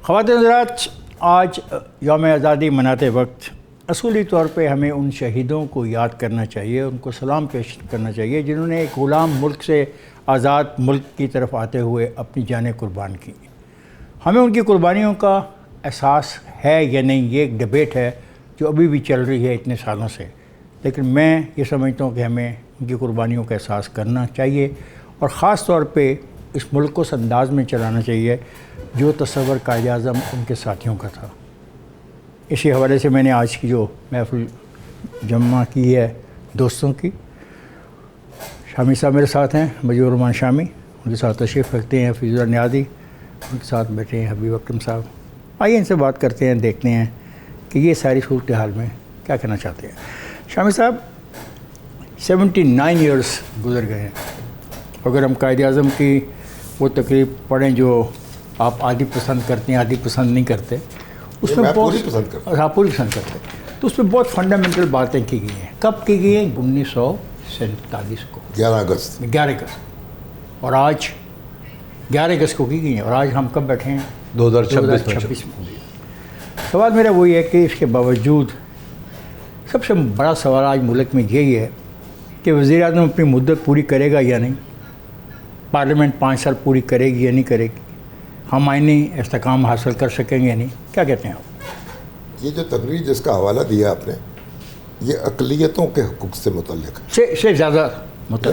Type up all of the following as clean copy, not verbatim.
خواتین حضرات، آج یوم آزادی مناتے وقت اصولی طور پہ ہمیں ان شہیدوں کو یاد کرنا چاہیے، ان کو سلام پیش کرنا چاہیے جنہوں نے ایک غلام ملک سے آزاد ملک کی طرف آتے ہوئے اپنی جانیں قربان کی۔ ہمیں ان کی قربانیوں کا احساس ہے یا نہیں، یہ ایک ڈبیٹ ہے جو ابھی بھی چل رہی ہے اتنے سالوں سے، لیکن میں یہ سمجھتا ہوں کہ ہمیں ان کی قربانیوں کا احساس کرنا چاہیے، اور خاص طور پہ اس ملک کو اس انداز میں چلانا چاہیے جو تصور قائد اعظم ان کے ساتھیوں کا تھا۔ اسی حوالے سے میں نے آج کی جو محفل جمع کی ہے دوستوں کی، شامی صاحب میرے ساتھ ہیں، مجید الرحمان شامی، ان کے ساتھ تشریف رکھتے ہیں حفیظ اللہ نیازی، ان کے ساتھ بیٹھے ہیں حبیب اکرم صاحب۔ آئیے ان سے بات کرتے ہیں، دیکھتے ہیں کہ یہ ساری صورتحال میں کیا کہنا چاہتے ہیں۔ شامی صاحب، 79 ایئرس گزر گئے ہیں۔ اگر ہم قائد اعظم کی وہ تقریب پڑھیں جو آپ آدھی پسند کرتے ہیں آدھی پسند نہیں کرتے، اس میں پوری پسند کرتا ہوں، آپ پوری پسند کرتے ہیں، تو اس میں بہت فنڈامنٹل باتیں کی گئی ہیں۔ کب کی گئی ہیں؟ 1947 کو، 11 اگست، اور آج 11 اگست کو کی گئی ہیں، اور آج ہم کب بیٹھے ہیں؟ 2026 میں۔ سوال میرا وہی ہے کہ اس کے باوجود سب سے بڑا سوال آج ملک میں یہی ہے کہ وزیر اعظم اپنی مدت پوری کرے گا یا نہیں، پارلیمنٹ 5 سال پوری کرے گی یا نہیں کرے گی، ہم آئینی استحکام حاصل کر سکیں گے یا نہیں، کیا کہتے ہیں آپ؟ یہ جو تقریر جس کا حوالہ دیا آپ نے، یہ اقلیتوں کے حقوق سے متعلق ہے، سے زیادہ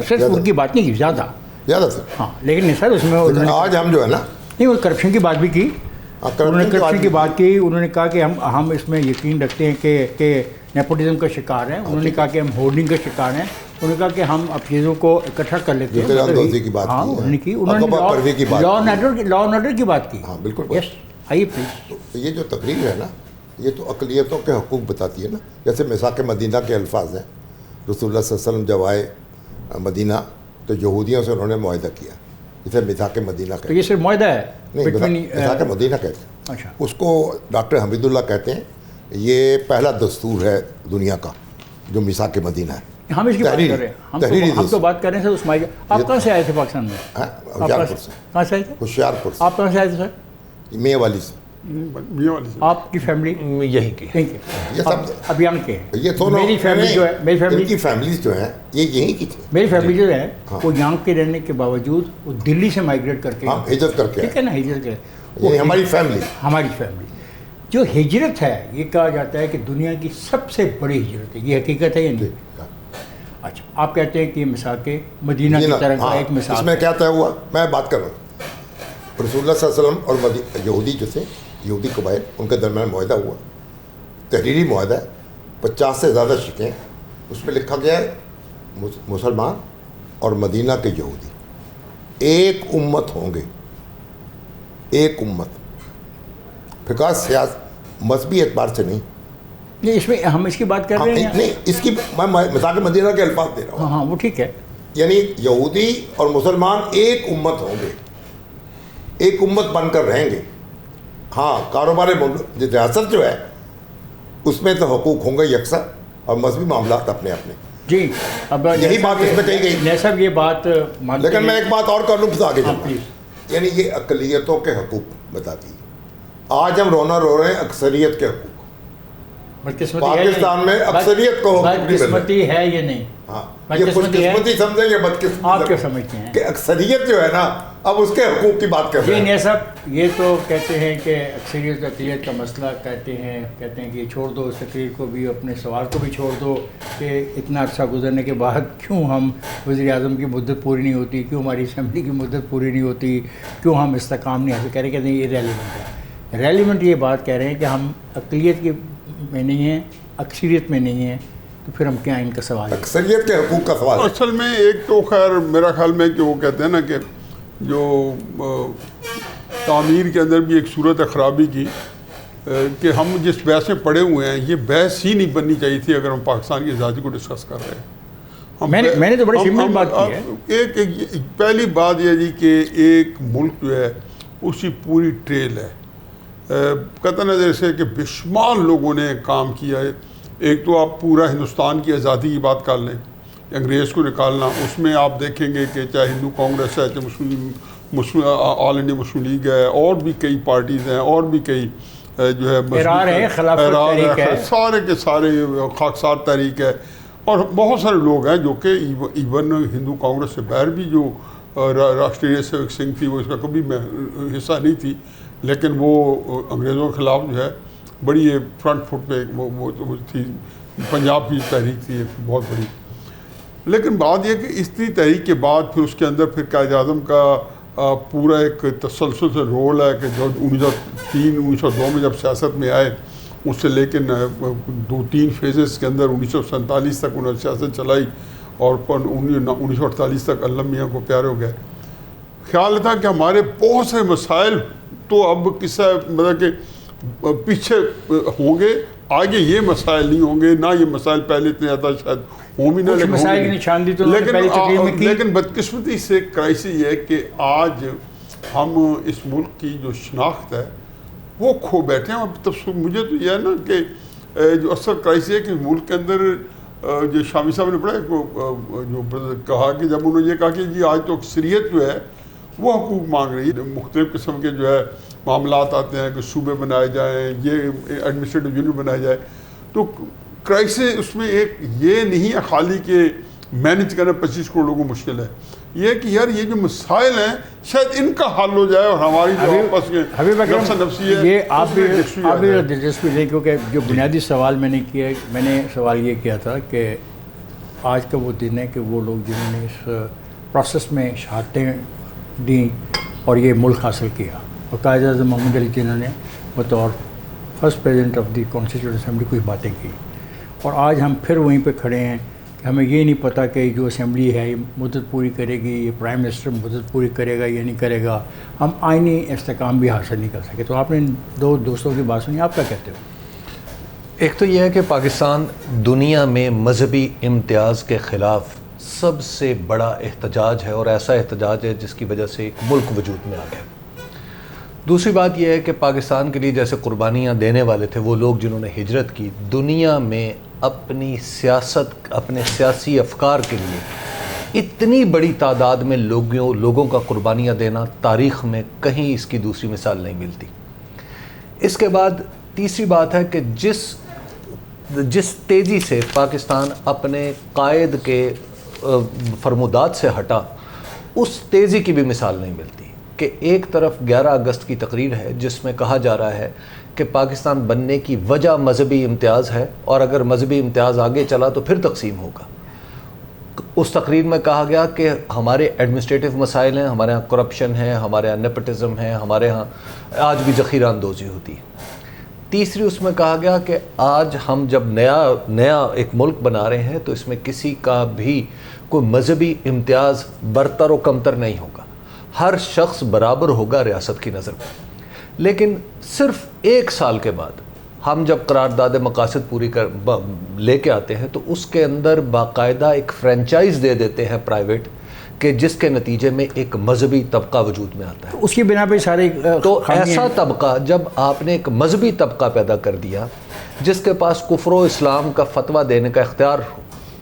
صرف ان کی بات نہیں کی، زیادہ سر، ہاں، لیکن سر اس میں آج ہم جو ہے نا، نہیں، وہ کرپشن کی بات بھی کی، انہوں نے کرپشن کی بات کی، انہوں نے کہا کہ ہم اس میں یقین رکھتے ہیں کہ نیپوٹزم کا شکار ہیں، انہوں نے کہا کہ ہم ہورڈنگ کا شکار ہیں، انہوں نے کہا کہ ہم اب چیزوں کو اکٹھا کر لیتے ہیں، ہاں انہوں نے کی، انہوں نے لا اینڈ آرڈر کی بات کی۔ ہاں بالکل، یس، آئیے پلیز۔ یہ جو تقریر ہے نا، یہ تو اقلیتوں کے حقوق بتاتی ہے نا، جیسے میثاق مدینہ کے الفاظ ہیں، رسول اللہ صلی اللہ علیہ وسلم جب آئے مدینہ تو یہودیوں سے انہوں نے معاہدہ کیا، جسے میثاق مدینہ کہتے ہیں۔ تو یہ صرف معاہدہ ہے؟ نہیں، میثاق مدینہ کہتے ہیں۔ اچھا، اس کو ڈاکٹر حمید اللہ کہتے ہیں، یہ پہلا دستور ہے دنیا کا جو میثاق مدینہ ہے۔ ہم اس کی بات کر رہے ہیں، ہم تو بات کر رہے ہیں سر اس معاہدے۔ آپ کہاں سے آئے تھے پاکستان میں؟ ہوشیارپور سے۔ کہاں سے آئے تھے؟ ہوشیارپور سے۔ آپ کہاں سے آئے تھے سر؟ میاں والی سے۔ آپ کی فیملی یہیں کی؟ یہ سب اب یہاں کے ہیں؟ یہ دونوں میری فیملی جو ہے، ان کی فیملیز جو ہیں یہ یہیں کی تھی۔ میری فیملی جو ہے وہ یہاں کے رہنے کے باوجود وہ دلی سے مائیگریٹ کر کے، ہجرت کر کے، ٹھیک ہے نا، ہجرت ہے، یہ ہماری فیملی جو ہجرت ہے، یہ کہا جاتا ہے کہ دنیا کی سب سے بڑی ہجرت ہے، یہ حقیقت ہے یا نہیں؟ اچھا، آپ کہتے ہیں کہ یہ میثاق مدینہ کی طرح کا ایک مثال، اس میں کیا طے ہوا؟ میں بات کر رہا ہوں، رسول اللہ صلی اللہ علیہ وسلم اور یہودی جو تھے، یہودی قبائل، ان کے درمیان معاہدہ ہوا، تحریری معاہدہ ہے، 50 سے زیادہ شکیں، اس میں لکھا گیا ہے مسلمان اور مدینہ کے یہودی ایک امت ہوں گے، ایک امت، فقہ سیاست مذہبی اعتبار سے نہیں، اس میں ہم اس کی بات کر رہے ہیں نہیں، اس کی میں میثاق مدینہ کے الفاظ دے رہا ہوں۔ ہاں وہ ٹھیک ہے، یعنی یہودی اور مسلمان ایک امت ہوں گے، ایک امت بن کر رہیں گے۔ ہاں، کاروبار ریاست جو ہے اس میں تو حقوق ہوں گے یکساں، اور مذہبی معاملات اپنے اپنے۔ جی، اب یہی بات اس میں کہی گئی، صاحب یہ بات، لیکن میں ایک بات اور کر لوں پھر آگے چلوں، یعنی یہ اقلیتوں کے حقوق بتاتی ہے۔ آج ہم رو رہے ہیں اکثریت کے حقوق، پاکستان میں اکثریت کو بدقسمتی ہے یا نہیں؟ ہاں، یہ خوش قسمتی سمجھیں یا بدقسمتی؟ آپ کیا سمجھتے ہیں کہ اکثریت جو ہے نا اب اس کے حقوق کی بات کر رہے ہیں؟ جی نہیں صاحب، یہ تو کہتے ہیں کہ اکثریت اقلیت کا مسئلہ کہتے ہیں کہ چھوڑ دو اس تقریر کو بھی، اپنے سوال کو بھی چھوڑ دو کہ اتنا عرصہ گزرنے کے بعد کیوں ہم وزیر اعظم کی مدت پوری نہیں ہوتی، کیوں ہماری اسمبلی کی مدت پوری نہیں ہوتی، کیوں ہم استحکام نہیں حاصل کریں، کہتے ہیں یہ ریلیونٹ ہے۔ ریلیونٹ یہ بات کہہ رہے ہیں کہ ہم اقلیت کی میں نہیں ہیں، اکثریت میں نہیں ہیں، تو پھر ہم کیا ان کا سوال ہے؟ اکثریت کے حقوق کا سوال اصل میں ایک تو خیر میرا خیال میں کہ وہ کہتے ہیں نا کہ جو تعمیر کے اندر بھی ایک صورت خرابی کی کہ ہم جس بحث میں پڑے ہوئے ہیں، یہ بحث ہی نہیں بننی چاہیے تھی اگر ہم پاکستان کی آزادی کو ڈسکس کر رہے ہیں۔ میں نے تو بڑی سمپل بات کی ہے۔ ایک پہلی بات یہ جی کہ ایک ملک جو ہے اس کی پوری ٹریل ہے، قطع نظر سے کہ بے شمار لوگوں نے کام کیا ہے۔ ایک تو آپ پورا ہندوستان کی آزادی کی بات کر لیں، انگریز کو نکالنا، اس میں آپ دیکھیں گے کہ چاہے ہندو کانگریس ہے، چاہے مسلم آل انڈیا مسلم لیگ ہے، اور بھی کئی پارٹیز ہیں، اور بھی کئی جو ہے ارار ہے، خلافت تحریک ہے، سارے کے سارے خاکسار تحریک ہے، اور بہت سارے لوگ ہیں جو کہ ایون ہندو کانگریس سے باہر بھی، جو راشٹریہ سیوک سنگھ تھی، وہ اس کا کبھی حصہ نہیں تھی، لیکن وہ انگریزوں کے خلاف جو ہے بڑی فرنٹ فٹ پہ وہ تھی، پنجاب کی تحریک تھی ایک بہت بڑی. لیکن بات یہ کہ اتنی تحریک کے بعد پھر اس کے اندر پھر قائد اعظم کا پورا ایک تسلسل سے رول ہے کہ جو 1902 میں جب سیاست میں آئے، اس سے لے کے 2-3 فیزز کے اندر 1947 تک انہوں نے سیاست چلائی، اور 1948 تک علم میاں کو پیارے ہو گئے. خیال تھا کہ ہمارے بہت سے مسائل تو اب قصہ مطلب کہ پیچھے ہوں گے، آگے یہ مسائل نہیں ہوں گے، نہ یہ مسائل پہلے اتنے زیادہ شاید ہوں بھی نہ، کچھ مسائل کی نشاندہی تو انہوں نے پہلی تقریر میں کی. لیکن بدقسمتی سے کرائسس یہ ہے کہ آج ہم اس ملک کی جو شناخت ہے وہ کھو بیٹھے ہیں. اب مجھے تو یہ ہے نا کہ جو اصل کرائسس ہے کہ ملک کے اندر جو شامی صاحب نے پڑھا جو کہا کہ جب انہوں نے یہ کہا کہ جی آج تو اکثریت جو ہے وہ حقوق مانگ رہی ہے، مختلف قسم کے جو ہے معاملات آتے ہیں کہ صوبے بنائے جائیں، یہ ایڈمنسٹریٹو یونٹ بنائے جائے، تو کرائسس اس میں ایک یہ نہیں ہے خالی کہ مینیج کرنا 25 کروڑ لوگوں کو مشکل ہے، یہ کہ یار یہ جو مسائل ہیں شاید ان کا حل ہو جائے، اور ہماری جو آپس میں نفس نفسی ہے یہ آپ بھی دلچسپی لیں، کیونکہ جو بنیادی سوال میں نے کیا، میں نے سوال یہ کیا تھا کہ آج کا وہ دن ہے کہ وہ لوگ جنہوں نے اس پروسیس میں شہادتیں دیں اور یہ ملک حاصل کیا، اور قائد اعظم محمد علی جنہوں نے بطور first president of the constituent assembly کچھ باتیں کی، اور آج ہم پھر وہیں پہ کھڑے ہیں کہ ہمیں یہ نہیں پتہ کہ جو اسمبلی ہے یہ مدت پوری کرے گی، یہ پرائم منسٹر مدت پوری کرے گا یا نہیں کرے گا، ہم آئینی استحکام بھی حاصل نہیں کر سکے. تو آپ نے دو دوستوں کی بات سنی، آپ کیا کہتے ہو؟ ایک تو یہ ہے کہ پاکستان دنیا میں مذہبی امتیاز کے خلاف سب سے بڑا احتجاج ہے، اور ایسا احتجاج ہے جس کی وجہ سے ایک ملک وجود میں آ گیا. دوسری بات یہ ہے کہ پاکستان کے لیے جیسے قربانیاں دینے والے تھے وہ لوگ جنہوں نے ہجرت کی، دنیا میں اپنی سیاست، اپنے سیاسی افکار کے لیے اتنی بڑی تعداد میں لوگوں کا قربانیاں دینا تاریخ میں کہیں اس کی دوسری مثال نہیں ملتی. اس کے بعد تیسری بات ہے کہ جس تیزی سے پاکستان اپنے قائد کے فرمودات سے ہٹا، اس تیزی کی بھی مثال نہیں ملتی. کہ ایک طرف 11 اگست کی تقریر ہے جس میں کہا جا رہا ہے کہ پاکستان بننے کی وجہ مذہبی امتیاز ہے، اور اگر مذہبی امتیاز آگے چلا تو پھر تقسیم ہوگا. اس تقریر میں کہا گیا کہ ہمارے ایڈمنسٹریٹو مسائل ہیں، ہمارے ہاں کرپشن ہے، ہمارے ہاں نیپوٹزم ہے، ہمارے ہاں آج بھی ذخیرہ اندوزی ہوتی ہے. تیسری اس میں کہا گیا کہ آج ہم جب نیا ایک ملک بنا رہے ہیں تو اس میں کسی کا بھی کوئی مذہبی امتیاز برتر و کمتر نہیں ہوگا، ہر شخص برابر ہوگا ریاست کی نظر میں. لیکن صرف 1 سال کے بعد ہم جب قرارداد مقاصد پوری لے کے آتے ہیں تو اس کے اندر باقاعدہ ایک فرینچائز دے دیتے ہیں پرائیویٹ، کہ جس کے نتیجے میں ایک مذہبی طبقہ وجود میں آتا ہے. اس کی بنا پہ سارے تو ایسا طبقہ جب آپ نے ایک مذہبی طبقہ پیدا کر دیا جس کے پاس کفر و اسلام کا فتویٰ دینے کا اختیار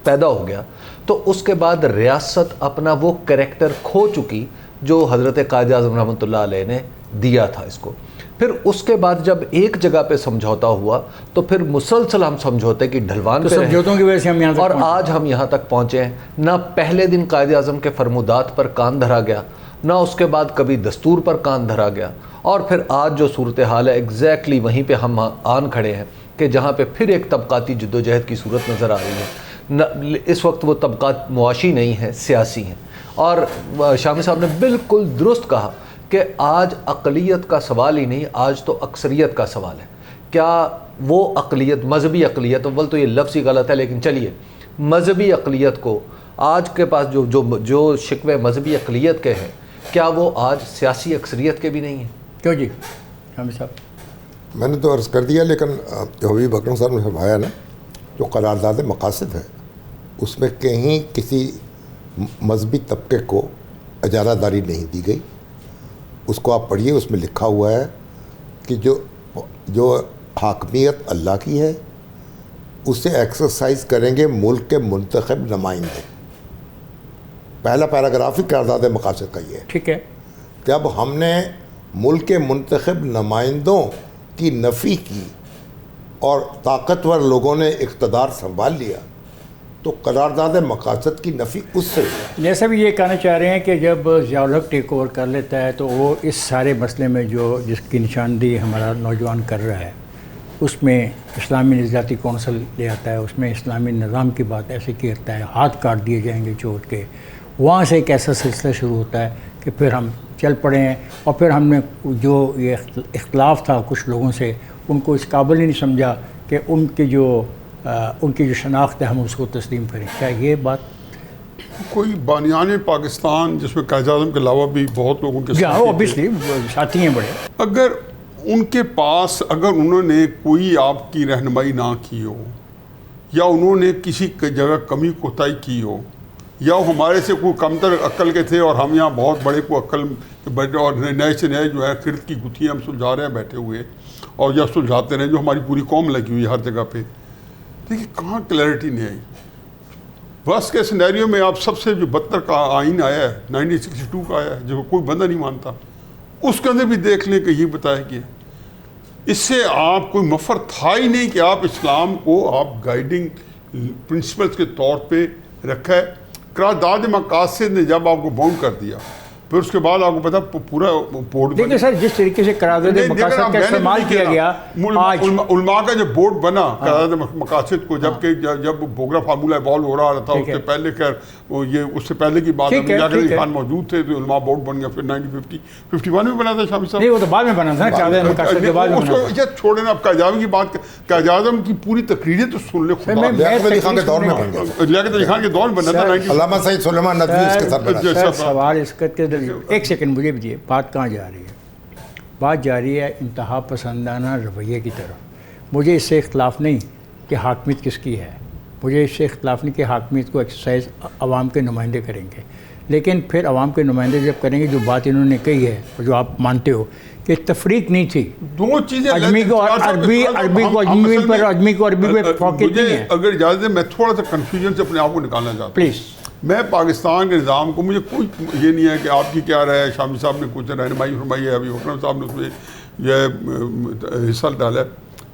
پیدا ہو گیا، تو اس کے بعد ریاست اپنا وہ کریکٹر کھو چکی جو حضرت قائد اعظم رحمۃ اللہ علیہ نے دیا تھا اس کو. پھر اس کے بعد جب ایک جگہ پہ سمجھوتا ہوا تو پھر مسلسل ہم سمجھوتے کی ڈھلوان پہ سمجھوتوں کی وجہ سے ہم یہاں تک اور آج ہم یہاں تک پہنچے ہیں. نہ پہلے دن قائد اعظم کے فرمودات پر کان دھرا گیا، نہ اس کے بعد کبھی دستور پر کان دھرا گیا، اور پھر آج جو صورتحال ہے ایگزیکٹلی وہیں پہ ہم آن کھڑے ہیں کہ جہاں پہ پھر ایک طبقاتی جدوجہد کی صورت نظر آ رہی ہے. اس وقت وہ طبقات معاشی نہیں ہیں، سیاسی ہیں. اور شامی صاحب نے بالکل درست کہا کہ آج اقلیت کا سوال ہی نہیں، آج تو اکثریت کا سوال ہے. کیا وہ اقلیت، مذہبی اقلیت، اول تو یہ لفظ ہی غلط ہے لیکن چلیے، مذہبی اقلیت کو آج کے پاس جو شکوے مذہبی اقلیت کے ہیں، کیا وہ آج سیاسی اکثریت کے بھی نہیں ہیں؟ کیوں جی شامی صاحب؟ میں نے تو عرض کر دیا، لیکن جو حبیب اکرم صاحب نے فرمایا نا، جو قرارداد مقاصد ہے اس میں کہیں کسی مذہبی طبقے کو اجارہ داری نہیں دی گئی. اس کو آپ پڑھیے، اس میں لکھا ہوا ہے کہ جو حاکمیت اللہ کی ہے اسے ایکسرسائز کریں گے ملک کے منتخب نمائندے. پہلا پیراگراف ہی قرارداد مقاصد کا یہ ہے. ٹھیک ہے. جب ہم نے ملک کے منتخب نمائندوں کی نفی کی اور طاقتور لوگوں نے اقتدار سنبھال لیا تو قرارداد مقاصد کی نفی اس سے ہوئی۔ جیسا بھی یہ کہنا چاہ رہے ہیں کہ جب ضیاء الحق ٹیک اوور کر لیتا ہے تو وہ اس سارے مسئلے میں جس کی نشاندہی ہمارا نوجوان کر رہا ہے اس میں اسلامی نظاتی کونسل لے آتا ہے، اس میں اسلامی نظام کی بات ایسے کرتا ہے، ہاتھ کاٹ دیے جائیں گے چوٹ کے، وہاں سے ایک ایسا سلسلہ شروع ہوتا ہے کہ پھر ہم چل پڑے ہیں، اور پھر ہم نے جو یہ اختلاف تھا کچھ لوگوں سے ان کو اس قابل ہی نہیں سمجھا کہ ان کی جو شناخت ہے ہم اس کو تسلیم کریں۔ کیا یہ بات کوئی بانیان پاکستان جس میں قائد اعظم کے علاوہ بھی بہت لوگوں کے جہاں اوبیسلی ساتھی ہیں بڑے، اگر ان کے پاس اگر انہوں نے کوئی آپ کی رہنمائی نہ کی ہو یا انہوں نے کسی جگہ کمی کوتاہی کی ہو یا وہ ہمارے سے کوئی کمتر عقل کے تھے اور ہم یہاں بہت بڑے کو عقل بیٹھے اور نئے سے نئے جو ہے خرد کی گتھیاں ہم سلجھا رہے ہیں بیٹھے ہوئے اور یا سلجھاتے رہے جو ہماری پوری قوم لگی ہوئی ہے ہر جگہ پہ، دیکھیے کہاں کلیئرٹی نہیں آئی۔ ورسٹ کے سینیریو میں آپ سب سے جو بدتر کا آئین آیا ہے 1962 کا آیا ہے جو کوئی بندہ نہیں مانتا، اس کے اندر بھی دیکھ لیں کہ یہ بتایا گیا اس سے آپ کوئی مفر تھا ہی نہیں کہ آپ اسلام کو آپ گائیڈنگ پرنسپلز کے طور پہ رکھا ہے۔ قرارداد مقاصد نے جب آپ کو باؤنڈ کر دیا پھر اس کے بعد آپ کو پتا پورا بورڈ دیکھیں سر جس طریقے سے قرارداد مقاصد کا استعمال کیا گیا آج علماء کا جو بورڈ بنا قرارداد مقاصد کو جب بوگرا فارمولہ ایوالو ہو رہا تھا اس سے پہلے خیر یہ اس سے پہلے کی بات ہے جاکر علی خان موجود تھے تو علماء بورڈ بن گیا، پھر 1951 میں بنا تھا شامی صاحب، نہیں وہ تو بعد میں بنا تھا قرارداد مقاصد کے بعد میں بنا تھا۔ یہ چھوڑے نا اب قائد اعظم کی بات، قائد اعظم کی پوری تقریریں تو سن لے خدا، لیاقت علی خان کے دور میں بن گیا، لیاقت علی خان کے دور میں بنا تھا علامہ سعید سلیمان ندوی اس کے ساتھ بنا۔ سر سوال اس کے ایک سیکنڈ مجھے بھی دیے، بات کہاں جا رہی ہے؟ بات جا رہی ہے انتہا پسندانہ رویے کی طرف۔ مجھے اس سے اختلاف نہیں کہ حاکمیت کس کی ہے، مجھے اس سے اختلاف نہیں کہ حاکمیت کو ایکسرسائز عوام کے نمائندے کریں گے، لیکن پھر عوام کے نمائندے جب کریں گے جو بات انہوں نے کہی ہے جو آپ مانتے ہو کہ تفریق نہیں تھی، دو چیزیں اجمی کو عربی کو اجمی پر عربی کو عربی پہ فوقیت نہیں ہے۔ اگر اجازت ہے میں تھوڑا سا کنفیوژن سے اپنے آپ کو نکالنا چاہتا ہوں پلیز۔ میں پاکستان کے نظام کو مجھے کوئی یہ نہیں ہے کہ آپ کی کیا رائے ہے، شامی صاحب نے کچھ رہنمائی فرمائی ہے، ابھی اکرم صاحب نے اس میں یہ حصہ ڈالا ہے،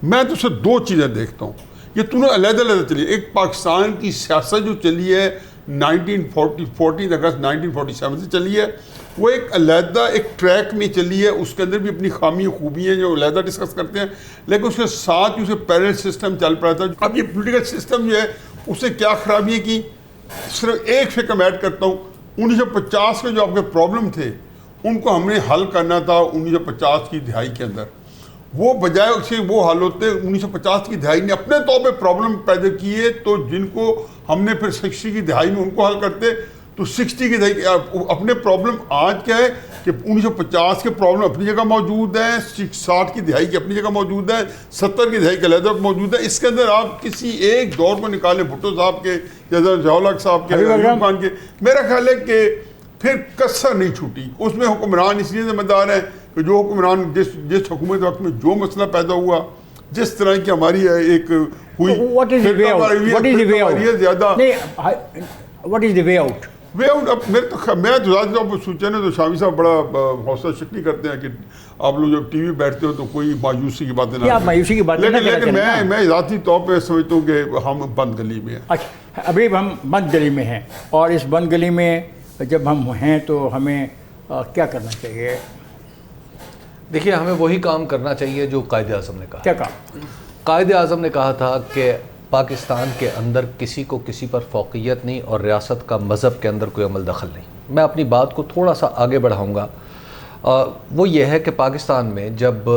میں تو صرف دو چیزیں دیکھتا ہوں، یہ دونوں علیحدہ علیحدہ چلی ہے۔ ایک پاکستان کی سیاست جو چلی ہے 14 اگست 1947 سے چلی ہے، وہ ایک علیحدہ ایک ٹریک میں چلی ہے، اس کے اندر بھی اپنی خامی خوبی ہیں جو علیحدہ ڈسکس کرتے ہیں، لیکن اس کے ساتھ اسے پیرل سسٹم چل پڑا تھا۔ اب یہ پولیٹیکل سسٹم جو ہے اسے کیا خرابیاں کی، صرف ایک فکر میں ایڈ کرتا ہوں، 1950 کے جو آپ کے پرابلم تھے ان کو ہم نے حل کرنا تھا 1950 کی دہائی کے اندر، وہ بجائے اسے وہ حل ہوتے 1950 کی دہائی نے اپنے طور پہ پرابلم پیدا کیے، تو جن کو ہم نے پھر 60 کی دہائی میں ان کو حل کرتے تو 60 کی دہائی اپنے پرابلم آج کیا ہے کہ 1950 کے پرابلم اپنی جگہ موجود ہیں، 60 کی دہائی کی اپنی جگہ موجود ہے، 70 کی دہائی کے علیحدہ موجود ہے۔ اس کے اندر آپ کسی ایک دور کو نکالیں، بھٹو صاحب کے یا ضیاء الحق صاحب کے، ایوب خان کے، میرا خیال ہے کہ پھر کسر نہیں چھوٹی۔ اس میں حکمران اس لیے ذمہ دار ہیں کہ جو حکمران جس حکومت وقت میں جو مسئلہ پیدا ہوا، جس طرح کی ہماری ایک ہوئی What is the way out? What is the way out? زیادہ What is the way out? Way out اب میں تو زیادہ آپ سوچا نا تو شامی صاحب بڑا حوصلہ شکنی کرتے ہیں کہ آپ لوگ جب ٹی وی بیٹھتے ہو تو کوئی مایوسی کی باتیں نہ آپ مایوسی کی باتیں لیکن میں ذاتی طور پہ سمجھتا ہوں کہ ہم بند گلی میں ہیں۔ اچھا ابھی ہم بند گلی میں ہیں، اور اس بند گلی میں جب ہم ہیں تو ہمیں کیا کرنا چاہیے؟ دیکھیے ہمیں وہی کام کرنا چاہیے جو قائد اعظم نے کہا۔ کیا کہا؟ قائد اعظم نے کہا تھا کہ پاکستان کے اندر کسی کو کسی پر فوقیت نہیں اور ریاست کا مذہب کے اندر کوئی عمل دخل نہیں۔ میں اپنی بات کو تھوڑا سا آگے بڑھاؤں گا، وہ یہ ہے کہ پاکستان میں جب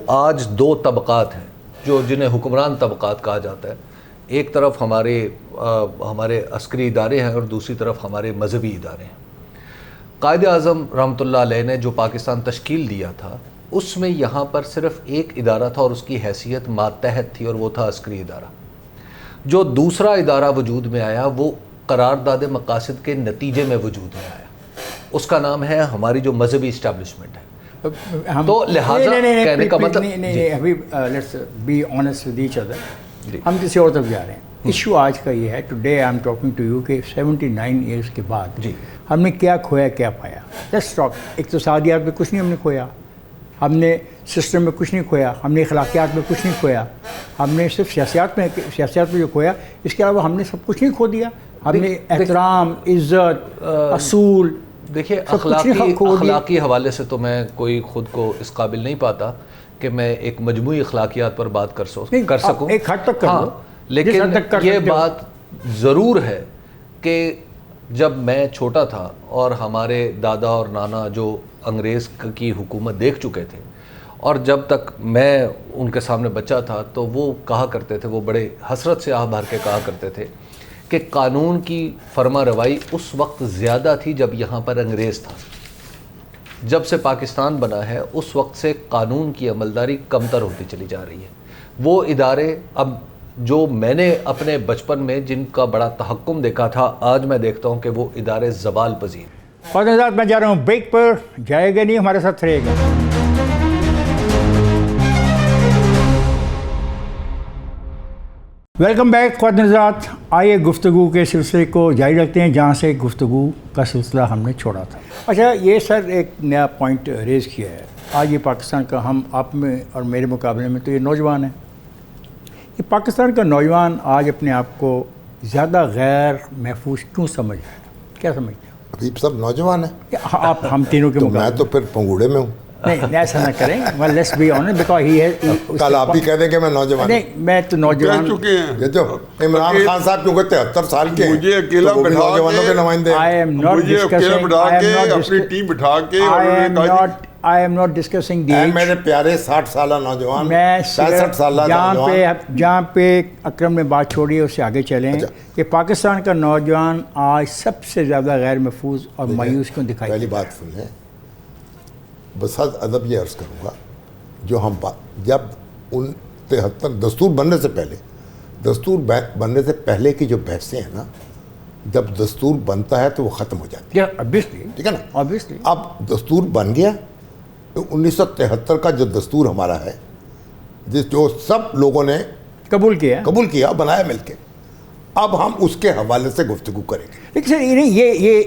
آج دو طبقات ہیں جو جنہیں حکمران طبقات کہا جاتا ہے، ایک طرف ہمارے عسکری ادارے ہیں اور دوسری طرف ہمارے مذہبی ادارے ہیں۔ قائد اعظم رحمۃ اللہ علیہ نے جو پاکستان تشکیل دیا تھا اس میں یہاں پر صرف ایک ادارہ تھا اور اس کی حیثیت ماتحت تھی، اور وہ تھا عسکری ادارہ۔ جو دوسرا ادارہ وجود میں آیا وہ قرارداد مقاصد کے نتیجے میں وجود میں آیا، اس کا نام ہے ہماری جو مذہبی اسٹیبلشمنٹ ہے۔ تو لہٰذا کہنے کا مطلب ابھی let's be honest with each other, ہم کسی اور طرف جا رہے ہیں۔ ایشو آج کا یہ ہے, today I am talking to you کہ 79 ایئرس کے بعد جی ہم نے کیا کھویا کیا پایا. Let's talk. اقتصادیات میں کچھ نہیں ہم نے کھویا, ہم نے سسٹم میں کچھ نہیں کھویا, ہم نے اخلاقیات میں کچھ نہیں کھویا, ہم نے صرف سیاست میں جو کھویا, اس کے علاوہ ہم نے سب کچھ نہیں کھو دیا. ہم نے احترام, عزت, اصول. دیکھیے اخلاقی حوالے سے تو میں کوئی خود کو اس قابل نہیں پاتا کہ میں ایک مجموعی اخلاقیات پر بات کر سکوں. ایک حد تک کر لو, لیکن یہ بات ضرور ہے کہ جب میں چھوٹا تھا اور ہمارے دادا اور نانا جو انگریز کی حکومت دیکھ چکے تھے, اور جب تک میں ان کے سامنے بچہ تھا, تو وہ کہا کرتے تھے, وہ بڑے حسرت سے آہ بھر کے کہا کرتے تھے کہ قانون کی فرما روائی اس وقت زیادہ تھی جب یہاں پر انگریز تھا. جب سے پاکستان بنا ہے اس وقت سے قانون کی عملداری کمتر ہوتی چلی جا رہی ہے. وہ ادارے اب جو میں نے اپنے بچپن میں جن کا بڑا تحکم دیکھا تھا, آج میں دیکھتا ہوں کہ وہ ادارے زوال پذیر. خواتین حضرات, میں جا رہا ہوں بریک پر, جائے گا نہیں, ہمارے ساتھ رہے گا. ویلکم بیک خواتین حضرات. آئیے گفتگو کے سلسلے کو جاری رکھتے ہیں جہاں سے گفتگو کا سلسلہ ہم نے چھوڑا تھا. اچھا, یہ سر ایک نیا پوائنٹ ریز کیا ہے. آج یہ پاکستان کا, ہم آپ میں اور میرے مقابلے میں تو یہ نوجوان ہے. یہ پاکستان کا نوجوان آج اپنے آپ کو زیادہ غیر محفوظ کیوں سمجھ رہا ہے؟ کیا سمجھتے ہیں؟ ابھی سب نوجوان ہیں. آپ ہم تینوں کے تو میں تو پھر پنگوڑے میں ہوں. نہیں, ایسا نہ کریں. well, let's be honest, because he has... کل آپ ہی کہہ دیں کہ میں نوجوان ہوں. نہیں, میں تو نوجوان کہہ چکے ہیں. یہ جو عمران خان صاحب کیونکہ 73 سال کے ہیں, مجھے اکیلا تو وہ بھی بٹھا نوجوانوں کے نمائندے ہیں. مجھے اکیلا بٹھا کے اپنی ٹیم بٹھا کے I am not discussing the age. میرے پیارے 60 سالہ نوجوان, میں 65 سالہ نوجوان, جہاں پہ اکرم نے بات چھوڑی ہے اس سے آگے چلیں کہ پاکستان کا نوجوان آج سب سے زیادہ غیر محفوظ اور مایوس کیوں دکھائی. پہلی بات سن لیں, بصد ادب یہ عرض کروں گا, جو ہم جب ان 73 دستور بننے سے پہلے کی جو بحثیں ہیں نا, جب دستور بنتا ہے تو وہ ختم ہو جاتی ہے. ٹھیک ہے نا. Obviously. اب دستور بن گیا, 1973 کا جو دستور ہمارا ہے, جو سب لوگوں نے قبول کیا, بنایا مل کے, اب ہم اس کے حوالے سے گفتگو کریں گے. لیکن سر یہ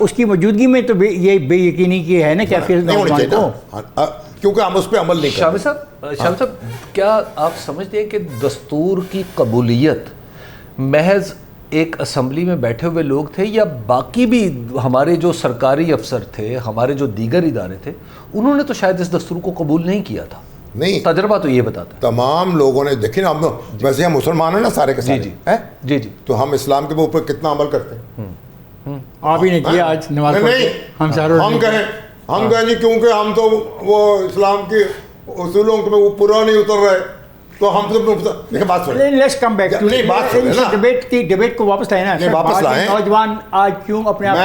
اس کی موجودگی میں تو یہ بے یقینی کی ہے نا کہ کیونکہ ہم اس پہ عمل نہیں کرتے. شاہ صاحب, کیا آپ سمجھتے ہیں کہ دستور کی قبولیت محض ایک اسمبلی میں بیٹھے ہوئے لوگ تھے, یا باقی بھی ہمارے جو سرکاری افسر تھے, ہمارے جو دیگر ادارے تھے, انہوں نے تو شاید اس دستور کو قبول نہیں کیا تھا؟ نہیں, تجربہ تو یہ بتاتا ہے. تمام لوگوں نے دیکھیں نا, ویسے ہم مسلمان ہیں نا سارے کے سارے, جی, تو ہم اسلام کے اوپر کتنا عمل کرتے ہیں. آپ ہی نے کیا آج نماز ہم کہیں جی کیونکہ ہم تو وہ اسلام کے اصولوں میں وہ پورا نہیں اتر رہے, تو ہم تو بات سنیں. Let's come back to debate کو واپس لائیں نا. واپس لائیں. نوجوان آج کیوں اپنے آپ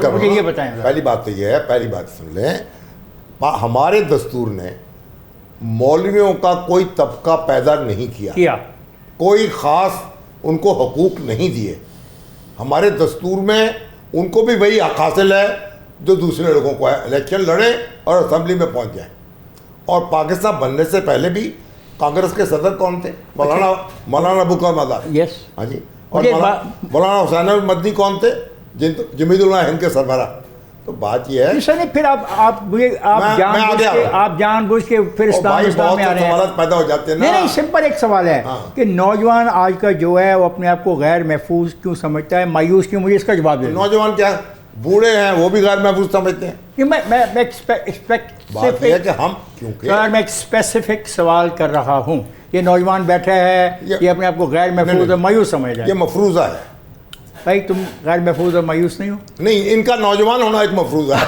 کو, مجھے یہ بتائیں. پہلی بات تو یہ ہے, پہلی بات سن لیں, ہمارے دستور نے مولویوں کا کوئی طبقہ پیدا نہیں کیا, کوئی خاص ان کو حقوق نہیں دیے. ہمارے دستور میں ان کو بھی وہی حق حاصل ہے جو دوسرے لوگوں کو ہے, الیکشن لڑیں اور اسمبلی میں پہنچ جائیں. اور پاکستان بننے سے پہلے بھی کانگریس کے صدر کون تھے؟ مولانا ابو الکلام آزاد. یس. ہاں جی. اور مولانا حسین مدنی کون تھے؟ جمعیت علماء ہند کے سربراہ. تو بات یہ ہے پھر آپ جان بوجھ کے پھر اسلام میں آ رہے ہیں. سوالات پیدا ہو جاتے ہیں. نہیں, سمپل ایک سوال ہے کہ نوجوان آج کا جو ہے وہ اپنے آپ کو غیر محفوظ کیوں سمجھتا ہے, مایوس کیوں؟ مجھے اس کا جواب دیں. نوجوان کیا بوڑھے ہیں وہ بھی غیر محفوظ سمجھتے ہیں. میں ایک اسپیسیفک سوال کر رہا ہوں. یہ نوجوان بیٹھا ہے, یہ اپنے آپ کو غیر محفوظ اور مایوس سمجھ رہا ہے. یہ مفروضہ ہے بھائی. تم غیر محفوظ اور مایوس نہیں ہو؟ نہیں, ان کا نوجوان ہونا ایک مفروضہ ہے.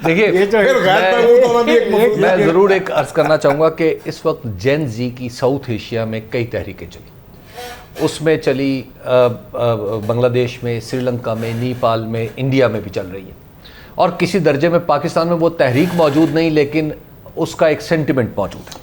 دیکھیے, میں ضرور ایک عرض کرنا چاہوں گا کہ اس وقت جین زی کی ساؤتھ ایشیا میں کئی تحریکیں چلی. اس میں چلی بنگلہ دیش میں, سری لنکا میں, نیپال میں, انڈیا میں بھی چل رہی ہے, اور کسی درجے میں پاکستان میں وہ تحریک موجود نہیں لیکن اس کا ایک سینٹیمنٹ موجود ہے.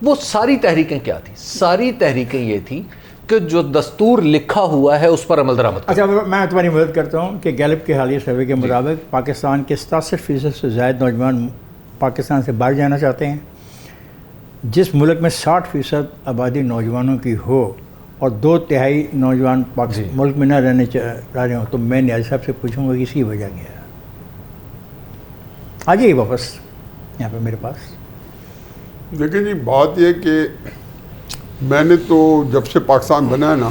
وہ ساری تحریکیں کیا تھیں؟ ساری تحریکیں یہ تھی کہ جو دستور لکھا ہوا ہے اس پر عمل درآمد. اچھا, میں تمہاری مدد کرتا ہوں کہ گیلپ کے حالیہ سروے کے مطابق پاکستان کے 67% سے زائد نوجوان پاکستان سے باہر جانا چاہتے ہیں. جس ملک میں 60% آبادی نوجوانوں کی ہو اور 2/3 نوجوان ملک میں نہ رہنے چاہ رہے ہوں تو میں نیازی صاحب سے پوچھوں گا کہ اسی وجہ کیا ہے. آ جائیے واپس یہاں پہ میرے پاس. دیکھیں جی بات یہ کہ میں نے تو جب سے پاکستان بنا ہے نا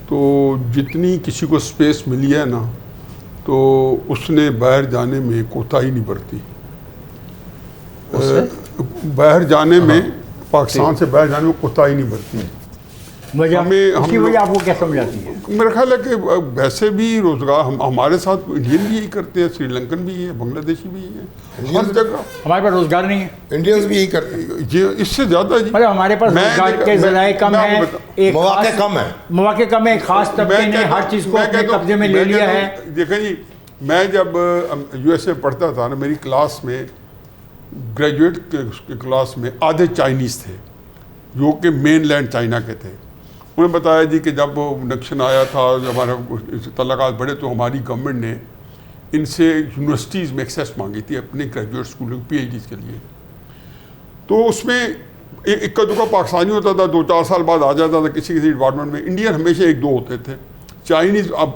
تو جتنی کسی کو سپیس ملی ہے نا تو اس نے باہر جانے میں کوتاہی نہیں برتی. باہر جانے میں پاکستان سے باہر جانے میں کوتاہی نہیں برتی. اس کی وجہ آپ کو کیا سمجھاتی ہے؟ میرا خیال ہے کہ ویسے بھی روزگار ہمارے ساتھ انڈین بھی یہی کرتے ہیں, سری لنکن بھی ہے, بنگلہ دیشی بھی ہے, ہر جگہ ہمارے پاس روزگار نہیں ہے. انڈینز بھی یہی کرتے ہیں. جی اس سے زیادہ جی مطلب ہمارے پاس روزگار کے ذرائع کم ہیں, مواقع کم ہیں, مواقع کم ہیں, خاص طبقے نے ہر چیز کو اپنے قبضے میں لے لیا ہے. دیکھیں جی میں جب یو ایس اے پڑھتا تھا نا میری کلاس میں گریجویٹ کے کلاس میں آدھے چائنیز تھے جو کہ مین لینڈ چائنا کے تھے. انہوں نے بتایا جی کہ جب انڈکشن آیا تھا جب ہمارا تعلقات بڑھے تو ہماری گورنمنٹ نے ان سے یونیورسٹیز میں ایکسیس مانگی تھی اپنے گریجویٹ اسکولوں پی ایچ ڈیز کے لیے. تو اس میں ایک کا دکا پاکستانی ہوتا تھا, 2-4 سال بعد آ جاتا تھا کسی ڈپارٹمنٹ میں. انڈین ہمیشہ 1-2 ہوتے تھے, چائنیز اب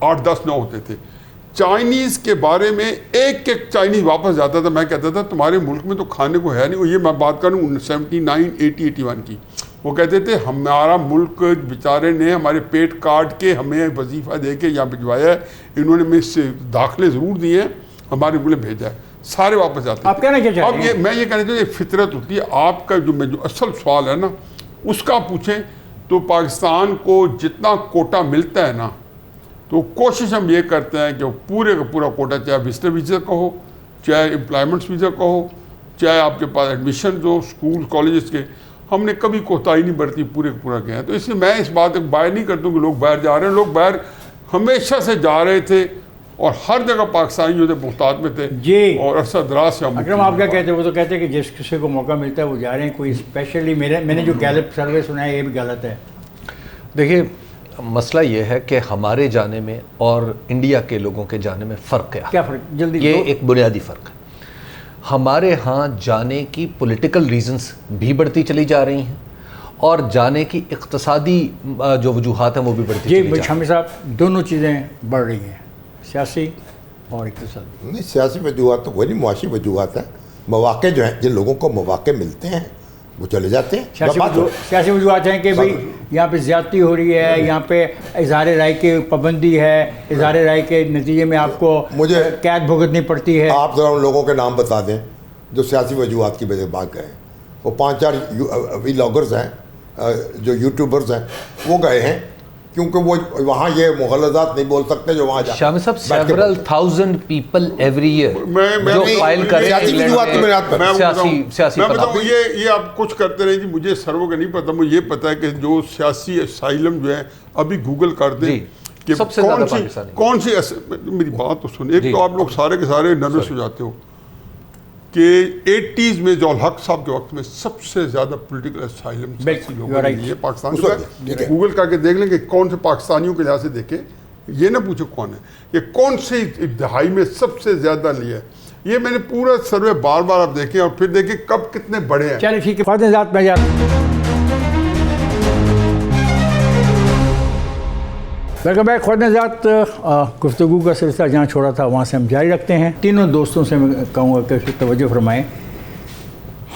8-10-9 ہوتے تھے. چائنیز کے بارے میں ایک چائنیز واپس جاتا تھا. میں کہتا تھا تمہارے ملک میں تو کھانے کو ہے نہیں. یہ میں بات کروں 79, 80, 81 کی. وہ کہتے تھے ہمارا ملک بیچارے نے ہمارے پیٹ کاٹ کے ہمیں وظیفہ دے کے یہاں بھجوایا ہے, انہوں نے میں سے داخلے ضرور دیے ہیں, ہمارے ملک بھیجا ہے. سارے واپس جاتے ہیں. آپ کہنا کیا چاہتے ہیں؟ اب میں یہ کہنا چاہتا ہوں یہ فطرت ہوتی ہے. آپ کا جو اصل سوال ہے نا اس کا پوچھیں تو پاکستان کو جتنا کوٹا ملتا ہے نا تو کوشش ہم یہ کرتے ہیں کہ وہ پورے کا پورا کوٹا, چاہے وزٹر ویزا کا ہو, چاہے امپلائمنٹس ویزا کا ہو, چاہے آپ کے پاس ایڈمیشن ہو اسکول کالجز کے, ہم نے کبھی کوتاہی نہیں برتی, پورے کا پورا کیا ہے. تو اس لیے میں اس بات کو باہر نہیں کرتا ہوں کہ لوگ باہر جا رہے ہیں. لوگ باہر ہمیشہ سے جا رہے تھے اور ہر جگہ پاکستانی جو تھے محتاط میں تھے جی. اور عرصہ دراز سے اکرم آپ کیا کہتے ہیں؟ وہ تو کہتے ہیں کہ جس کسی کو موقع ملتا ہے وہ جا رہے ہیں. کوئی اسپیشلی میں نے جو گیلپ سروے سنا ہے یہ بھی غلط ہے. دیکھیے مسئلہ یہ ہے کہ ہمارے جانے میں اور انڈیا کے لوگوں کے جانے میں فرق ہے. کیا فرق؟ جلدی یہ ایک بنیادی فرق ہے. ہمارے ہاں جانے کی پولیٹیکل ریزنز بھی بڑھتی چلی جا رہی ہیں اور جانے کی اقتصادی جو وجوہات ہیں وہ بھی بڑھتی چلی جا رہی ہیں. جی شامی صاحب دونوں چیزیں بڑھ رہی ہیں, سیاسی اور اقتصادی. نہیں سیاسی وجوہات تو کوئی نہیں, معاشی وجوہات ہیں. مواقع جو ہیں جن لوگوں کو مواقع ملتے ہیں وہ چلے جاتے ہیں. سیاسی وجوہات ہیں کہ بھئی یہاں پہ زیادتی ہو رہی ہے, یہاں پہ اظہار رائے کی پابندی ہے, اظہار رائے کے نتیجے میں آپ کو قید بھگتنی پڑتی ہے. آپ ذرا ان لوگوں کے نام بتا دیں جو سیاسی وجوہات کی وجہ سے بھاگ گئے. وہ 5-4 ولاگرز ہیں جو یوٹیوبرز ہیں وہ گئے ہیں کیونکہ وہ وہاں یہ مغالطات نہیں بول سکتے جو وہاں جا. شامی صاحب several thousand people every year جو فائل کریں سیاسی میں بتاؤں یہ آپ کچھ کرتے رہیں جی. مجھے سروں کا نہیں پتا, مجھے یہ پتا ہے کہ جو سیاسی اسائلم جو ہے ابھی گوگل کر دیں کہ کون سی میری بات تو سن. ایک تو آپ لوگ سارے کے سارے نروس ہو جاتے ہو کہ 80s میں ضیاء الحق صاحب کے وقت میں سب سے زیادہ پولیٹیکل اسائلم لوگوں نے لیے پاکستان میں. گوگل کر کے دیکھ لیں کہ کون سے پاکستانیوں کے لحاظ سے دیکھیں, یہ نہ پوچھو کون ہے, یہ کون سی دہائی میں سب سے زیادہ لیا ہے. یہ میں نے پورا سروے بار بار آپ دیکھیں اور پھر دیکھیں کب کتنے بڑے ہیں. چلیے ٹھیک ہے فاتح ذات میں ویلکم بیک. خود ذات گفتگو کا سلسلہ جہاں چھوڑا تھا وہاں سے ہم جاری رکھتے ہیں. تینوں دوستوں سے میں کہوں گا کہ توجہ فرمائیں.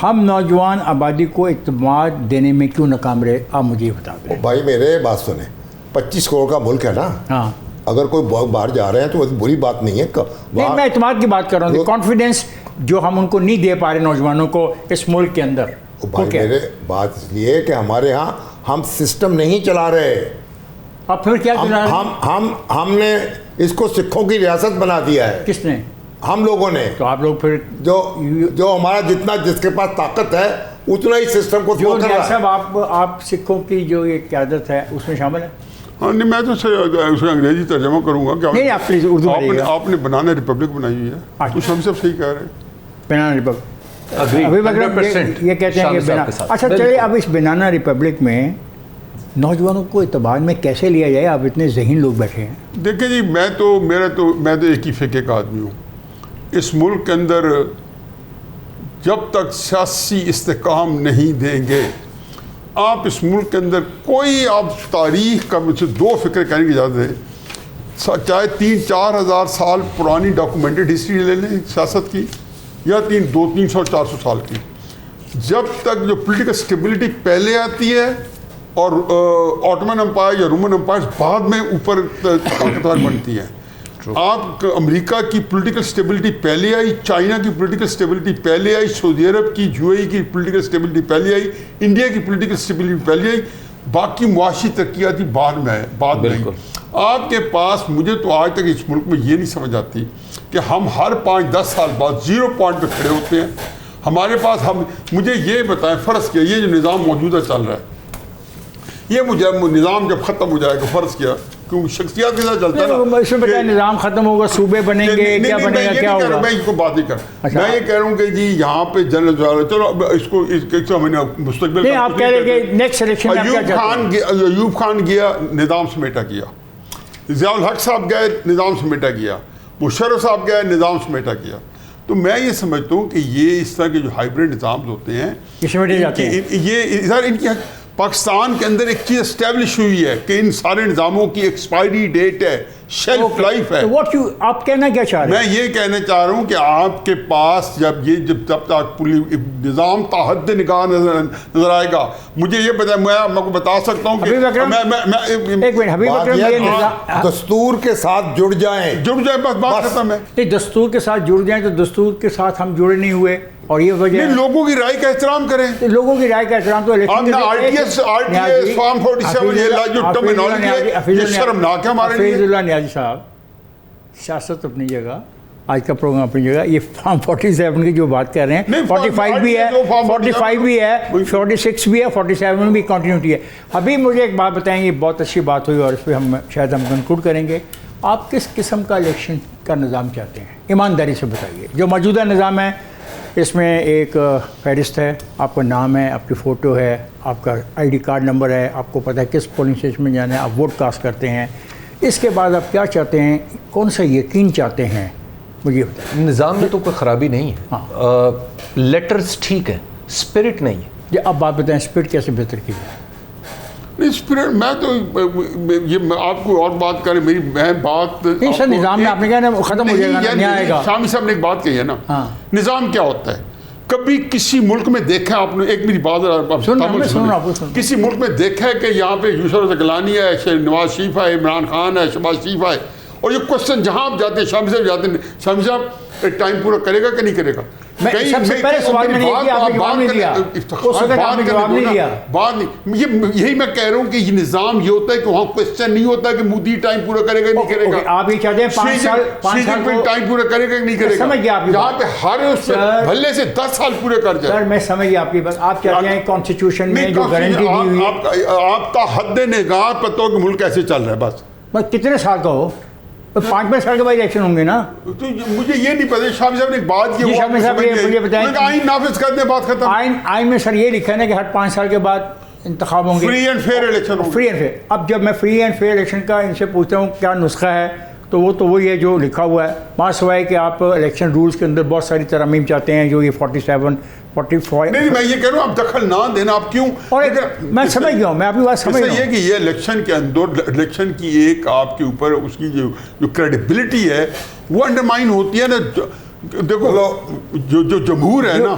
ہم نوجوان آبادی کو اعتماد دینے میں کیوں ناکام رہے, آپ مجھے یہ بتا دیں. بھائی میرے بات سنیں, 25 کروڑ کا ملک ہے نا. ہاں اگر کوئی باہر جا رہے ہیں تو بری بات نہیں ہے. نہیں میں اعتماد کی بات کر رہا ہوں, کانفیڈنس جو ہم ان کو نہیں دے پا رہے نوجوانوں کو اس ملک کے اندر. بھائی میرے بات اس لیے کہ ہمارے ہاں ہم سسٹم نہیں چلا رہے. اب پھر کیا چلا رہے ہیں؟ ہم نے اس کو سکھوں کی ریاست بنا دیا ہے. کس نے؟ ہم لوگوں نے. تو آپ لوگ پھر جو ہمارا جتنا جس کے پاس طاقت ہے اتنا ہی سسٹم کو جو صاحب آپ سکھوں کی جو یہ قیادت ہے اس میں شامل ہے. ہاں نہیں میں تو اسے انگریزی ترجمہ کروں گا کہ نہیں آپ پلیز اردو آپ نے بنانا ریپبلک بنائی ہوئی ہے, کچھ ہم سب صحیح کہہ رہے ہیں. بنانا ریپبلک یہ کہتے ہیں کہ اچھا چلیے اب اس بنانا ریپبلک میں نوجوانوں کو اعتبار میں کیسے لیا جائے؟ آپ اتنے ذہین لوگ بیٹھے ہیں. دیکھیں جی میں تو ایک ہی فقہ کا آدمی ہوں. اس ملک کے اندر جب تک سیاسی استحکام نہیں دیں گے آپ اس ملک کے اندر کوئی آپ تاریخ کا مجھ سے 2 فکر کہنے کی اجازت ہے، چاہے 3-4 ہزار سال پرانی ڈاکومنٹڈ ہسٹری لے لیں سیاست کی، یا 200-300-400 سال کی، جب تک جو پولیٹیکل سٹیبلٹی پہلے آتی ہے اور آٹومن امپائر یا رومن امپائر بعد میں اوپر طاقتور بنتی ہیں. آپ امریکہ کی پولیٹیکل سٹیبلٹی پہلے آئی، چائنا کی پولیٹیکل سٹیبلٹی پہلے آئی، سعودی عرب کی UAE کی پولیٹیکل سٹیبلٹی پہلے آئی، انڈیا کی پولیٹیکل سٹیبلٹی پہلے آئی، باقی معاشی ترقیاتی بعد میں آئے، بعد میں آئی. آپ کے پاس مجھے تو آج تک اس ملک میں یہ نہیں سمجھ آتی کہ ہم ہر 5-10 سال بعد 0 پوائنٹ پہ کھڑے ہوتے ہیں. ہمارے پاس مجھے یہ بتائیں، فرض کیا یہ جو نظام موجودہ چل رہا ہے، یہ مجھے نظام جب ختم ہو جائے گا، فرض کیا کیوں شخصیات کے ساتھ چلتا ہے نا، اس میں بتائیں نظام ختم ہوگا، صوبے بنیں گے، کیا بنے گا، کیا ہوگا؟ میں اس کو بات نہیں کر رہا، میں یہ کہہ رہا ہوں کہ جی یہاں پہ جنرل، چلو اس کو ہم نے مستقبل نہیں، آپ کہہ رہے کہ نیکسٹ الیکشن میں کیا چاہتے ہیں؟ ایوب خان گیا، نظام سمیٹا گیا، ضیاء الحق صاحب گئے، نظام سمیٹا گیا، مشرف صاحب گئے، نظام سمیٹا گیا. تو میں یہ سمجھتا ہوں کہ یہ اس طرح کے جو ہائیبریڈ نظام ہوتے ہیں، یہ ان کی پاکستان کے اندر ایک چیز اسٹیبلش ہوئی ہے کہ ان سارے نظاموں کی ایکسپائری ڈیٹ ہے، شیلف لائف ہے. آپ کہنا کیا چاہ رہے ہیں؟ میں یہ کہنا چاہ رہا ہوں کہ آپ کے پاس جب تک نظام تا حد نگاہ نظر آئے گا، مجھے یہ بتائیں، میں کو بتا سکتا ہوں کہ دستور کے ساتھ جڑ جائیں، بس بات ختم ہے. نہیں، دستور کے ساتھ جڑ جائیں تو دستور کے ساتھ ہم جڑے نہیں ہوئے، اور یہ وجہ نہیں، لوگوں کی رائے کا احترام کریں. لوگوں کی رائے کا احترام تو RTS فارم 47 یہ جو ٹرمینالوجی ہے یہ شرمناک ہے ہمارے لیے. حفیظ اللہ نیازی صاحب، سیاست اپنی جگہ، آج کا پروگرام اپنی جگہ، یہ فارم 47 کی جو بات کر رہے ہیں، 45 بھی ہے، 45 بھی ہے، 46 بھی ہے، 47 بھی کنٹینیوٹی ہے. ابھی مجھے ایک بات بتائیں، یہ بہت اچھی بات ہوئی اور اس پہ ہم شاید کنکلوڈ کریں گے. آپ کس قسم کا الیکشن کا نظام چاہتے ہیں؟ ایمانداری سے بتائیے. جو موجودہ نظام ہے اس میں ایک فہرست ہے، آپ کا نام ہے، آپ کی فوٹو ہے، آپ کا ID کارڈ نمبر ہے، آپ کو پتہ ہے کس پولنگ اسٹیشن میں جانا ہے، آپ ووٹ کاسٹ کرتے ہیں. اس کے بعد آپ کیا چاہتے ہیں، کون سا یقین چاہتے ہیں، مجھے بتائیں. نظام میں تو کوئی خرابی نہیں ہے، لیٹرز ٹھیک ہے، اسپرٹ نہیں ہے. جی اب بات بتائیں، اسپرٹ کیسے بہتر کی جائے؟ نہیں اسپرٹ، میں تو یہ آپ کو اور بات کریں، میری میں بات سر نظام میں آپ نے کہا نا ختم ہو جائے گا، نہیں آئے گا. شامی صاحب نے ایک بات کہی ہے نا، نظام کیا ہوتا ہے؟ کبھی کسی ملک میں دیکھا آپ نے، ایک میری بات کسی ملک میں دیکھا ہے کہ یہاں پہ یوسف گیلانی ہے، نواز شریف ہے، عمران خان ہے، شہباز شریف ہے، اور یہ کوشچن جہاں آپ جاتے ہیں، شامی صاحب جاتے ہیں، شامی صاحب ٹائم پورا کرے گا کہ نہیں کرے گا؟ سب سے پہلے سوال میں نے یہ کیا، آپ نے جواب نہیں دیا، بات نہیں، یہی میں کہہ رہا ہوں کہ یہ نظام یہ ہوتا ہے کہ وہاں کوشچن نہیں ہوتا کہ مودی ٹائم پورا کرے گا نہیں کرے گا. آپ یہ چاہتے ہیں 5 سال ٹائم پورا کرے گا نہیں کرے گا، یہاں پہ ہر اس بھلے سے 10 سال پورے کر جائے. سر میں سمجھ گیا آپ کی بات. آپ چاہتے ہیں کانسٹیٹیوشن میں جو گارنٹی دی ہوئی، آپ کا حد نگاہ پتہ ہو کہ ملک کیسے چل رہا ہے، بس کتنے سال کا ہو، 5 سال کے بعد الیکشن ہوں گے نا. تو مجھے یہ نہیں پتا. شامی صاحب نے ایک بات کی، مجھے بتائیں آئین نافذ کر دیں، بات ختم. آئین میں سر یہ لکھا ہے نا کہ ہر 5 سال کے بعد انتخاب ہوں گے، free and fair election. Free and fair. اب جب میں فری اینڈ فیئر الیکشن کا ان سے پوچھتا ہوں کیا نسخہ ہے، تو وہ تو وہی ہے جو لکھا ہوا ہے، ماں سوائے کہ آپ الیکشن رولز کے اندر بہت ساری ترامیم چاہتے ہیں، جو یہ 47 45. نہیں میں یہ کہہ رہا ہوں آپ دخل نہ دینا. آپ کیوں؟ اور میں سمجھ گیا ہوں، میں آپ کی بات سمجھ گیا ہوں. یہ کہ یہ الیکشن کے اندر الیکشن کی ایک آپ کے اوپر اس کی جو کریڈیبلٹی ہے وہ انڈرمائن ہوتی ہے نا. دیکھو جو جمہور ہے نا،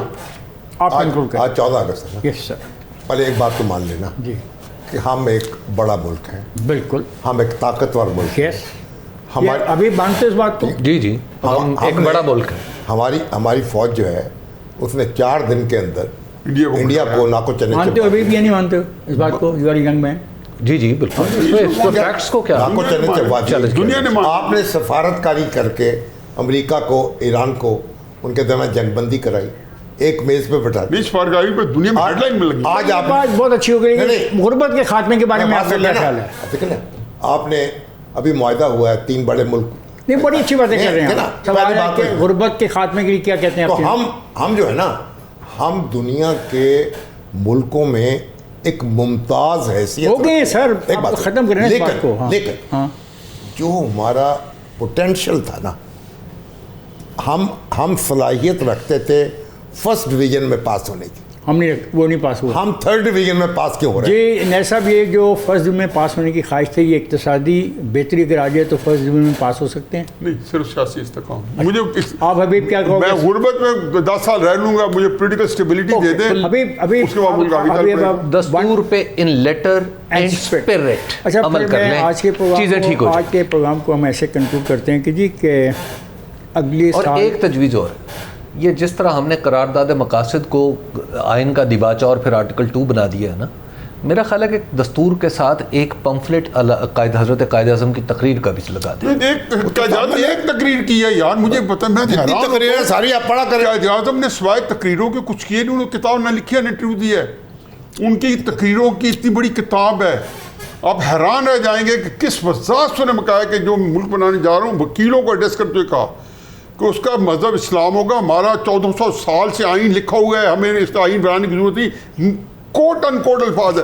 آپ کنکلوڈ کریں. آج 14 اگست ہے. یس سر. پہلے ایک بات تو مان لینا جی کہ ہم ایک بڑا ملک ہیں، بالکل، ہم ایک طاقتور ملک ہیں. ابھی مانتے اس بات کو؟ جی ہم ایک بڑا ملک ہے. ہماری فوج جو ہے اس نے 4 دن کے اندر انڈیا کو ناکو چنے مانتے ہو؟ ابھی بھی نہیں مانتے ہو اس بات کو؟ You are young man. جی بالکل. فیکٹس کو کیا ناکو چنے دنیا نے آپ نے سفارتکاری کر کے امریکہ کو، ایران کو ان کے درمیان جنگ بندی کرائی، ایک میز پہ بٹھا دی. سفارتکاری پہ دنیا میں ہیڈ لائن میں لگی. آج آپ بات بہت اچھی ہو گئی. غربت کے خاتمے کے بارے میں آپ کا کیا خیال ہے؟ دیکھیں نا، آپ نے ابھی معاہدہ ہوا ہے 3 بڑے ملک. نہیں بڑی اچھی باتیں کر رہے ہیں. سوال ہے کہ غربت کے خاتمے کے لیے کیا کہتے ہیں؟ تو ہم جو ہے نا، ہم دنیا کے ملکوں میں ایک ممتاز حیثیت ہو گئے سر. ختم کریں اس بات کو. لیکن جو ہمارا پوٹینشیل تھا نا، ہم صلاحیت رکھتے تھے فرسٹ ڈویژن میں پاس ہونے کی. ہم نہیں وہ نہیں پاس ہوا. ہم 3rd ڈویژن میں پاس کیوں ہو رہے ہیں؟ جی نیل صاحب، یہ جو فرسٹ ڈویژن میں پاس ہونے کی خواہش تھی، یہ اقتصادی بہتری اگر آ جائے تو فرسٹ ڈویژن میں پاس ہو سکتے ہیں. نہیں، صرف سیاسی استحکام. مجھے آپ حبیب کیا کہو گے؟ میں غربت میں 10 سال رہ لوں گا، مجھے پولیٹیکل اسٹیبلٹی دے دیں، ابھی اس کے بعد ملک آگے چل پڑے. دستور پہ ان لیٹر اینڈ اسپرٹ عمل کر لیں، چیزیں ٹھیک ہو جائیں. آج کے پروگرام کو ہم ایسے کنکلوڈ کرتے ہیں کہ جی کہ اگلی اور سال ایک تجویز اور ہے، یہ جس طرح ہم نے قرارداد مقاصد کو آئین کا دیباچہ اور پھر آرٹیکل 2 بنا دیا ہے نا، میرا خیال ہے کہ دستور کے ساتھ ایک پمفلٹ حضرت قائد اعظم کی تقریر کا بھی لگا دیں. ایک تقریر کی ہے یار، مجھے پتہ، میں تقریریں ساری آپ پڑھا کریں. قائد اعظم نے سوائے تقریروں کے کچھ کیے نہیں، انہوں نے کتاب نہ لکھی ہے نہ انٹرویو دی ہے. ان کی تقریروں کی اتنی بڑی کتاب ہے، آپ حیران رہ جائیں گے کہ کس وضاحت سے انہوں نے کہا ہے کہ جو ملک بنانے جا رہا ہوں، وکیلوں کو ایڈریس کرتے ہوئے کہا کہ اس کا مذہب اسلام ہوگا، ہمارا 1400 سال سے آئین لکھا ہوا ہے، ہمیں اس کا آئین بنانے کی ضرورت نہیں. کوٹ ان کوٹ الفاظ ہے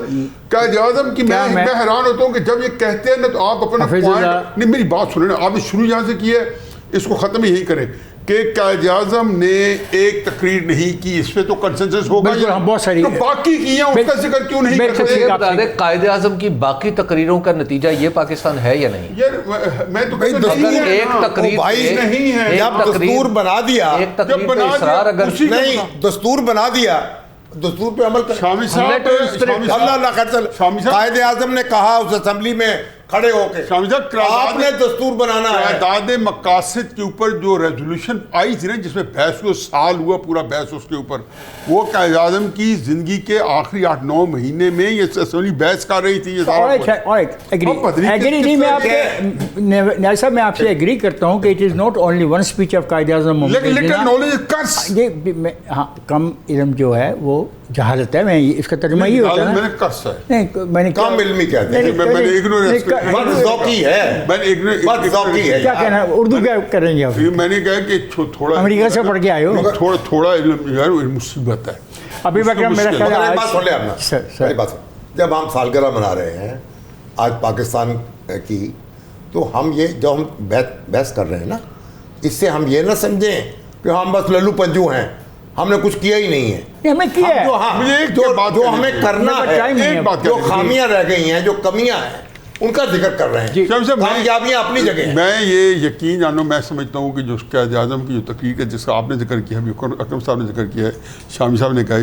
قائد اعظم کی. میں حیران ہوتا ہوں کہ جب یہ کہتے ہیں نا تو آپ اپنا پوائنٹ، نہیں میری بات سنیں نا، آپ نے شروع یہاں سے کی ہے، اس کو ختم یہی کریں کہ قائد اعظم نے ایک تقریر نہیں کی، اس پہ تو کنسنسس ہوگا، بہت ساری باقی کی ہیں اس کا ذکر کیوں نہیں کرتے؟ قائد اعظم کی باقی تقریروں کا نتیجہ یہ پاکستان ہے یا نہیں؟ یار میں تو ایک تقریر نہیں ہے، جب دستور بنا دیا، ایک تقریر پہ اصرار اگر نہیں دستور بنا دیا، دستور پہ عمل شامی صاحب قائد اعظم نے کہا اس اسمبلی میں کھڑے ہو کے، آپ نے دستور بنانا ہے. قرارداد مقاصد کے اوپر جو ریزولوشن آئی تھی نا، جس میں بحث ہوئے، سال ہوا پورا بحث اس کے اوپر، وہ قائد اعظم کی زندگی کے آخری 8-9 مہینے میں یہ اسمبلی بحث کر رہی تھی. نیل صاحب میں آپ سے ایگری کرتا ہوں کہ it is not only one speech of Quaid Azam. ہاں، کم علم جو ہے وہ جہالت ہے. میں اس کا ترجمہ یہ ہوتا ہے نا، میں نے کم علمی کہتے ہیں، کیا کہنا ہے، اردو کیا کریں گے آپ؟ میں نے کہا کہ تھوڑا امریکہ سے پڑھ کے آئے ہو، تھوڑا علم یار مصیبت ہے. ابھی اکرم میرا خیال ہے جب ہم سالگرہ منا رہے ہیں آج پاکستان کی، تو ہم یہ جو ہم بحث کر رہے ہیں نا، اس سے ہم یہ نہ سمجھیں کہ ہم بس للو پنجو ہیں، ہم نے کچھ کیا ہی نہیں ہے. ہمیں کیا ہے جو ہمیں کرنا ہے، جو خامیاں رہ گئی ہیں، جو کمیاں ہیں، ان کا ذکر کر رہے ہیں. کامیابیاں اپنی جگہ ہیں. میں یہ یقین جانو، میں سمجھتا ہوں کہ جو قائد اعظم کی جو تقریر ہے جس کا آپ نے ذکر کیا ہے، اکرم صاحب نے ذکر کیا ہے، شامی صاحب نے کہا ہے،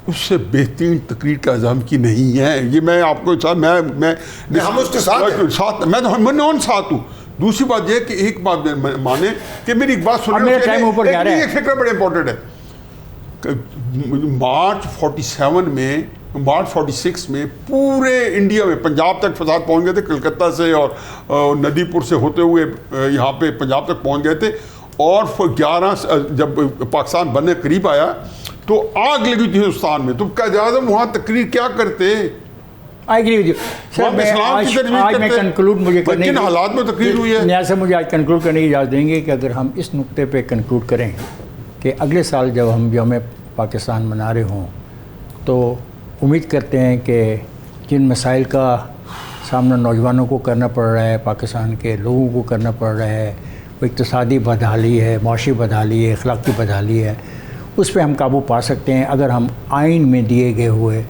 اس سے بہترین تقریر قائد اعظم کی نہیں ہے. یہ میں آپ کو ہم اس کے ساتھ میں ساتھ ہوں. دوسری بات یہ کہ ایک بات مانے کہ میری ایک بات سنیں، ایک فکر بڑے امپورٹنٹ ہے. مارچ 46 میں پورے انڈیا میں پنجاب تک فساد پہنچ گئے تھے، کلکتہ سے اور ندی پور سے ہوتے ہوئے یہاں پہ پنجاب تک پہنچ گئے تھے. اور 11 جب پاکستان بننے قریب آیا تو آگ لگی تھی ہندوستان میں. تو قائد اعظم وہاں تقریر کیا کرتے؟ I agree with you sir. آج میں کنکلوڈ مجھے کرنے کن حالات میں تقریر ہوئی ہے. نیاز صاحب مجھے آج کنکلوڈ کرنے کی اجازت دیں گے کہ اگر ہم اس نقطے پہ کنکلوڈ کریں کہ اگلے سال جب ہم یوم پاکستان منا رہے ہوں تو امید کرتے ہیں کہ جن مسائل کا سامنا نوجوانوں کو کرنا پڑ رہا ہے، پاکستان کے لوگوں کو کرنا پڑ رہا ہے، وہ اقتصادی بدحالی ہے، معاشی بدحالی ہے، اخلاقی بدحالی ہے، اس پہ ہم قابو پا سکتے ہیں اگر ہم آئین میں دیے گئے ہوئے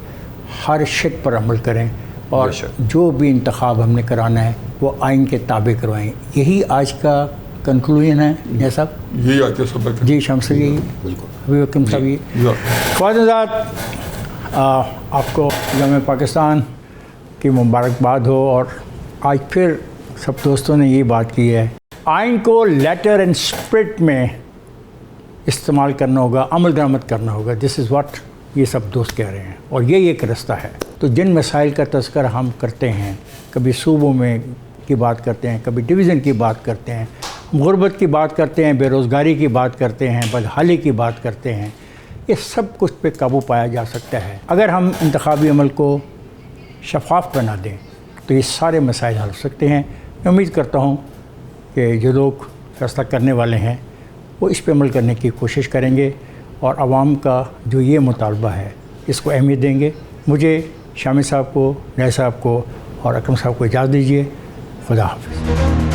ہر شک پر عمل کریں اور جو بھی انتخاب ہم نے کرانا ہے وہ آئین کے تابع کروائیں. یہی آج کا کنکلوژن ہے نیاز صاحب. یہی آج کا سبق ہے. جی شمس جی، حبیب اکرم صاحب جی. فواد آزاد، آپ کو یوم پاکستان کی مبارکباد ہو. اور آج پھر سب دوستوں نے یہ بات کی ہے، آئین کو لیٹر اینڈ اسپرٹ میں استعمال کرنا ہوگا، عمل درآمد کرنا ہوگا. دس از واٹ یہ سب دوست کہہ رہے ہیں اور یہی ایک رستہ ہے. تو جن مسائل کا تذکر ہم کرتے ہیں، کبھی صوبوں میں کی بات کرتے ہیں، کبھی ڈویژن کی بات کرتے ہیں، غربت کی بات کرتے ہیں، بے روزگاری کی بات کرتے ہیں، بدحالی کی بات کرتے ہیں، یہ سب کچھ پہ قابو پایا جا سکتا ہے اگر ہم انتخابی عمل کو شفاف بنا دیں تو یہ سارے مسائل حل ہو سکتے ہیں. میں امید کرتا ہوں کہ جو لوگ فیصلہ کرنے والے ہیں وہ اس پہ عمل کرنے کی کوشش کریں گے اور عوام کا جو یہ مطالبہ ہے اس کو اہمیت دیں گے. مجھے شامی صاحب کو، نیا صاحب کو اور اکرم صاحب کو اجازت دیجیے. خدا حافظ.